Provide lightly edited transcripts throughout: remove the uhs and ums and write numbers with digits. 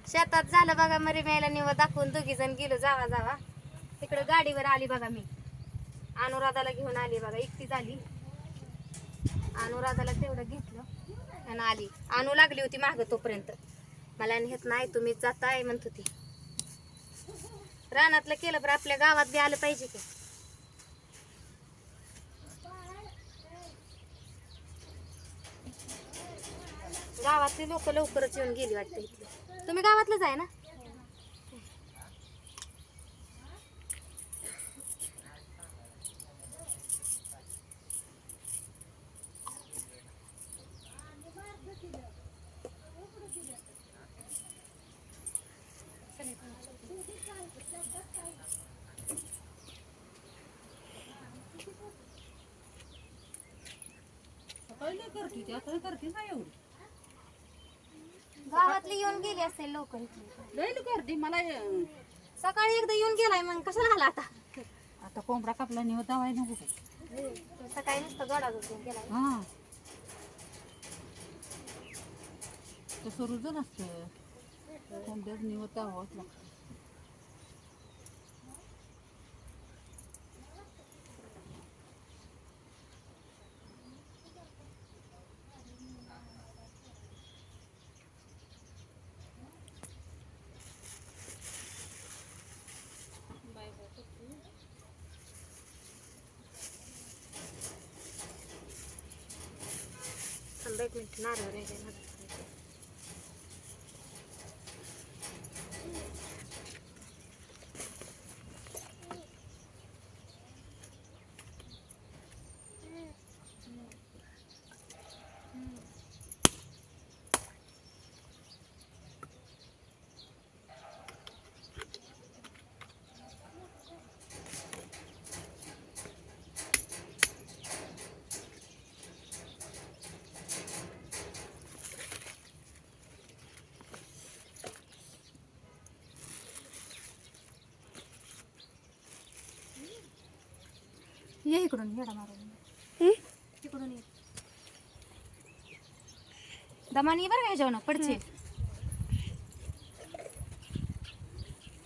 शेतात झालं बघा मरी मेला निव दाखवून दोघी जण गेलो जावा जावा. तिकडे गाडीवर आली बघा मी. अनुराधाला घेऊन आली बघा, एकटी झाली. अनुराधाला तेवढं घेतलं आणि आली. आणू लागली होती माग तोपर्यंत. मला नेत नाही तुम्ही जाताय म्हणत होती. रानातलं केलं पण आपल्या गावात बी आलं पाहिजे की. गावातली लोक लवकरच येऊन गेली वाटतं इथली. तुम्ही गावातलंच आहे ना? गावातली येऊन गेली असेल लवकर इथली. लय गर्दी मला सकाळी एकदा येऊन गेलाय, मग कशाला आला आता? आता कोंबडा कापला निव दावाय नको काय. सकाळी नुसतं गडा घेऊन गेलाय. हा तसं रुजन असतं. कोंबड्यात निव दावाच लागतं. थांबा एक मिनिट, नारळ राहिले माझं. ये इकडून येडा मारून. तिकडून ये. दमानी बरं काय जेवण पडचे.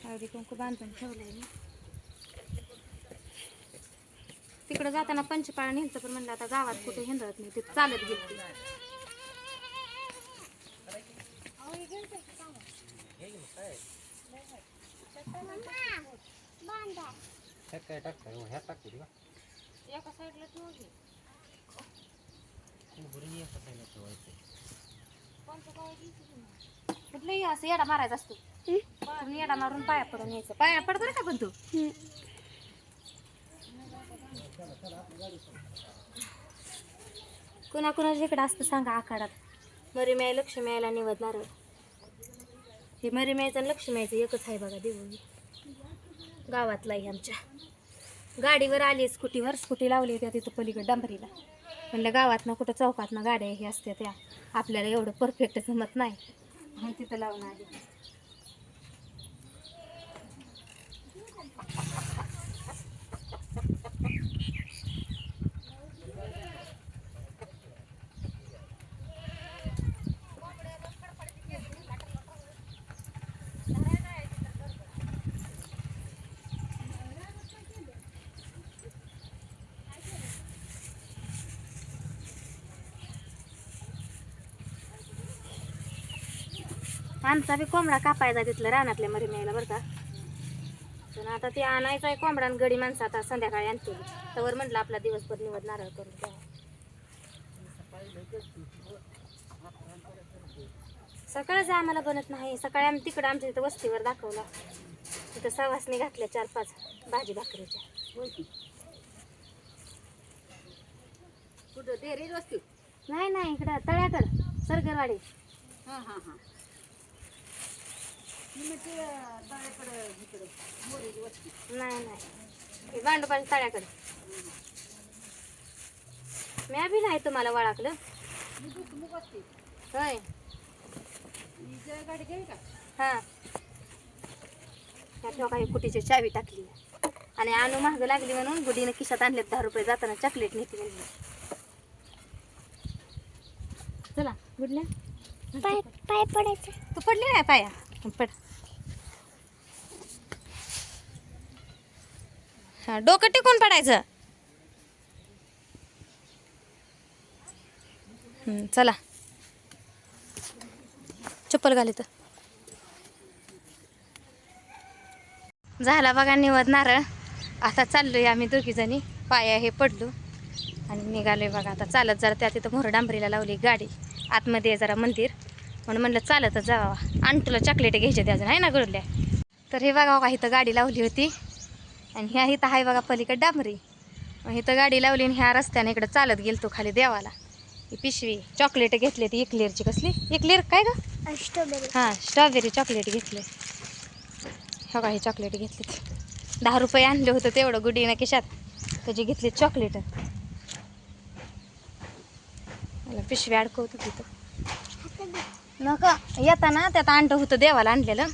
हळदी कुंकू बांधून ठेवलंय मी. तिकडं जाताना पंचपाळा नेलतं, पण म्हणलं आता गावात कुठे हिंडत नाही, तिथं चालत गेली. एका साईडला ठेवली. कुठलंही असं येडा मारायचा असतो. येडा मारून पाया पडून यायचं. पाया पड बरं का पण तू. कुणाकुणाच्या इकडं असतं सांगा आखाडात. मरी माय लक्ष्मी यायला निवडणार. हे मरी मायचं आणि लक्ष्मी यायचं एकच आहे बघा देऊळ. गावातला आहे आमच्या. गाडीवर आली स्कूटीवर. स्कूटी लावली त्या तिथं पलीकडे डांबरीला. म्हणलं गावात ना कुठं चौकात ना गाड्या हे असत्या त्या आपल्याला एवढं परफेक्ट जमत नाही, म्हणून तिथं लावून आली. आमचा बी कोंबडा कापायचा तिथलं रानातल्या मरी मेला बरं का. पण आता ते आणायचं आहे कोंबडा आणि गडी माणसं आता संध्याकाळी आणते. त्यावर म्हटलं आपला दिवसभर निवड नारळ करून द्या. सकाळच आम्हाला बनत नाही. सकाळी आम्ही तिकडं आमच्या इथं वस्तीवर दाखवला. तिथं सवासणी घातल्या 4-5 भाजी भाकरीच्या. कुठं डेअरी वस्ती? नाही नाही, इकडं तळ्याकडं सरगरवाडी. हां हां हां. नाही नाही, भांडोबाच्या तळ्याकडे. मी बी नाही तुम्हाला ओळखलं. होय हा. त्या काही कुटीची चावी टाकली आणि आणू महाग लागली म्हणून गुडीने खिशात आणले 10 रुपये. जाताना चॉकलेट नेते म्हणली. चला गुडल्या पाय पडायचं. तू पडली नाही पाया. पड. हा डोकं टिकून पडायचं. चला चप्पल घाल इथं. झाला बघा निवद नारळ. आता चाललोय आम्ही दोघीजणी. पाया हे पडलो आणि निघालोय बघा आता चालत. जरा त्या तिथं मोहर डांबरीला लावली गाडी. आतमध्ये जरा मंदिर म्हणून म्हणलं चालतच जावा. आणि तुला चॉकलेट घ्यायचे ते अजून आहे ना गडल्या. तर हे बघा बघा इथं गाडी लावली होती आणि ह्या इथं आहे बघा पलीकडे डांबरी. मग इथं गाडी लावली आणि ह्या रस्त्याने इकडं चालत गेलतो खाली देवाला. ही पिशवी चॉकलेट घेतली ती इक्लेअरची. कसली इक्लेअर काय ग? स्ट्रॉबेरी. हां स्ट्रॉबेरी चॉकलेट घेतले. हो का हे चॉकलेट घेतली. 10 रुपये आणले होतं तेवढं गुडीनं खिशात. त्याची घेतली चॉकलेट. मला पिशवी अडकवतो तिथं नका येताना. त्यात अंड होतं देवाला आणलेलं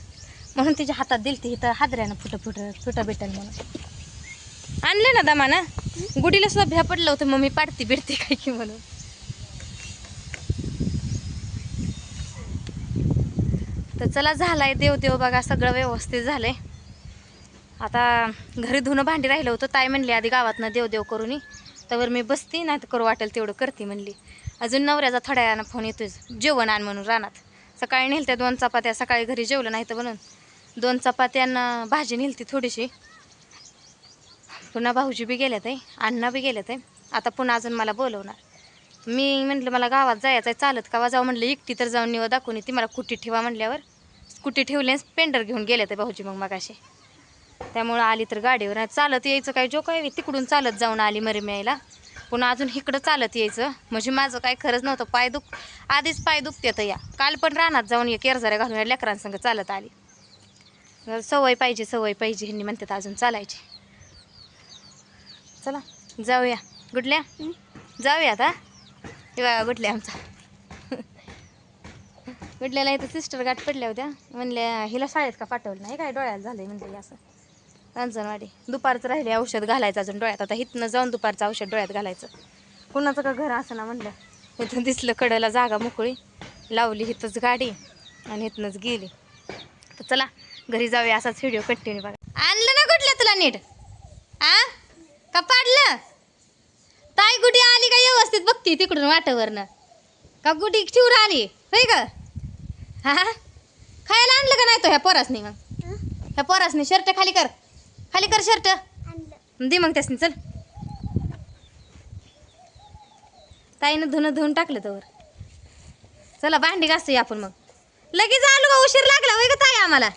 म्हणून तिच्या हातात दिलती. इथं हादऱ्यानं फुटं भेटल म्हणून आणले ना दमानं. गुडीला सुद्धा भ्या पडलं होतं मग मी पाडती बिडती काय की म्हणून. तर चला झालाय देव बघा सगळं व्यवस्थित झालंय. आता घरी धुणं भांडी राहिलं होतं. ताई म्हणली आधी गावातनं देव करून ये त्यावर मी बसते नाही तर करू वाटेल तेवढं करते म्हणली. अजून नवऱ्याचा थोड्या वेळानं फोन येतोय जेवण आण म्हणून रानात. सकाळी नेलत्या 2 चपात्या. सकाळी घरी जेवलं नाही तर म्हणून 2 चपात्यांना भाजी नेलती थोडीशी. पुन्हा भाऊजी बी गेल्यात आहे. अण्णा बी गेल्यात आहे. आता पुन्हा अजून मला बोलवणार. मी म्हटलं मला गावात जायचं आहे चालत का जाऊ म्हणलं. एकटी तर जाऊन निवड दाखवून ती मला कुटी ठेवा म्हणल्यावर स्कूटी ठेवली स्पेंडर घेऊन गेले ते भाऊजी मग मगाशी. त्यामुळं आली तर गाडीवर. चालत यायचं काय जो काय तिकडून चालत जाऊन आली मरीम्याला. पुन्हा अजून इकडं चालत यायचं म्हणजे माझं काय खरंच नव्हतं. आधीच पाय दुखतात या. काल पण रानात जाऊन एक केरझाऱ्या घालून या लेकरांसंग चालत आली. सवय पाहिजे ह्यांनी म्हणतात अजून चालायची. चला जाऊया गुडल्या. जाऊया आता. हे बघा गुडल्या आमचा. गुडल्याला इथं सिस्टर गाठ पडल्या होत्या. म्हणल्या हिला शाळेत का पाठवलं नाही काय डोळ्याला झालंय म्हणले असं. अंजनवाडी दुपारचं राहिले औषध घालायचं अजून डोळ्यात. आता इथनं जाऊन दुपारचं औषध डोळ्यात घालायचं. कुणाचं का घर असं ना म्हणलं. इथून दिसलं कडेला जागा मोकळी लावली इथंच गाडी आणि इथनंच गेली. तर चला घरी जाऊया. असाच व्हिडिओ कंटिन्यू बघा. आणलं ना गुडल्या तुला नीट का पाडलं? ताई गुडी आली का व्यवस्थित बघती तिकडून वाटावरनं का गुडी चिवर आली होय ग? हा खायला आणलं का नाही तो ह्या पोरासनी? मग ह्या पोरासनी शर्ट खाली कर शर्ट दे मग त्यासनी. चल ताईनं धुवून टाकलं तर. चला भांडी घासूया आपण मग. लगेच आलो का? उशीर लागला होय ग ताई आम्हाला.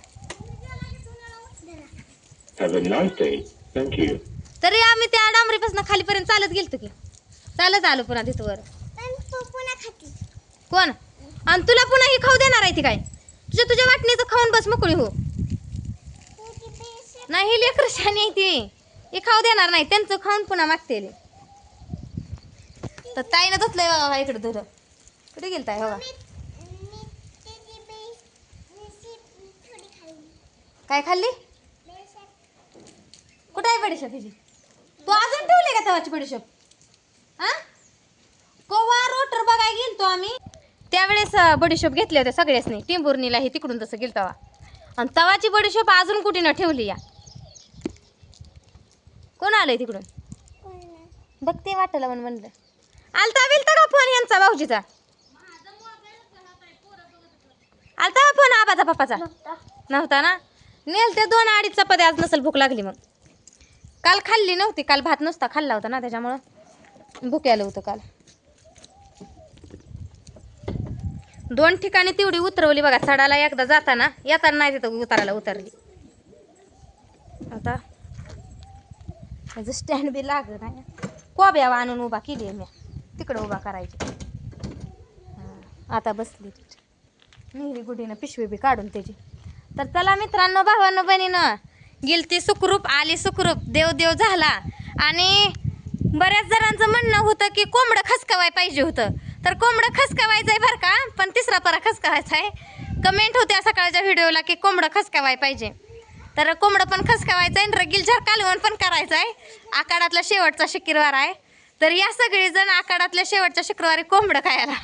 तरी आम्ही त्या डांबरीपासून खालीपर्यंत चालत गेलतो की. चालत आलो पुन्हा तिथवर. कोण? आणि तुला पुन्हा ही खाऊ देणार आहे ती काय? तुझ्या वाटणीचं खाऊन बस मोकळी हो. नाही लेकर शानी आहे ती. हे खाऊ देणार नाही. त्यांचं खाऊन पुन्हा मागते. तर ताईनं धुतलंय बाबा इकडे धुरं. कुठे गेल ताई? हो काय खाल्ली? कुठं आहे बडीशोप हिची? तू अजून ठेवली का तवाची बडीशोप? हा कोवा रोटर बघाय गेलतो आम्ही त्यावेळेस बडीशोप घेतले होते सगळ्यासनी. टिंबुर्णीला ही तिकडून तसं गेल तवा. आणि तवाची बडीशोप अजून कुठे न ठेवली या. कोण आलंय तिकडून बघते वाटलं म्हणलं. आलता बिलता का फोन यांचा भाऊजीचा? आलता का फोन आबाचा पप्पाचा? नव्हता ना. नेल ते 2-2.5 चपात्या. आज नसल भूक लागली. मग काल खाल्ली नव्हती. काल भात नुसता खाल्ला होता ना त्याच्यामुळं भूक आलं होतं काल. 2 ठिकाणी तेवढी उतरवली बघा. चढाला एकदा जाताना येताना नाही तिथं उताराला उतरली. आता माझं स्टँड बी लागलं नाही. कोब्या आणून उभा केली आहे मी. तिकडं उभा करायची. आता बसली नेहरी गुडीनं पिशवी बी काढून त्याची. तर चला मित्रांनो भावांनो बहिणीनं गेलती सुखरूप आली सुखरूप. देव झाला. आणि बऱ्याच जणांचं म्हणणं होतं की कोंबडं खसकावाय पाहिजे होतं. तर कोंबडं खसकावायचं आहे बरं का. पण तिसरा परा खसकावायचा आहे. कमेंट होत्या सकाळच्या व्हिडिओला की कोंबडं खसकावाय पाहिजे. तर कोंबडं पण खसकावायचं आहे. रगीलझार कालवण पण करायचं आहे. आखाडातला शेवटचा शुक्रवार आहे. तर या सगळेजण आखाडातल्या शेवटच्या शुक्रवारी कोंबडं खायला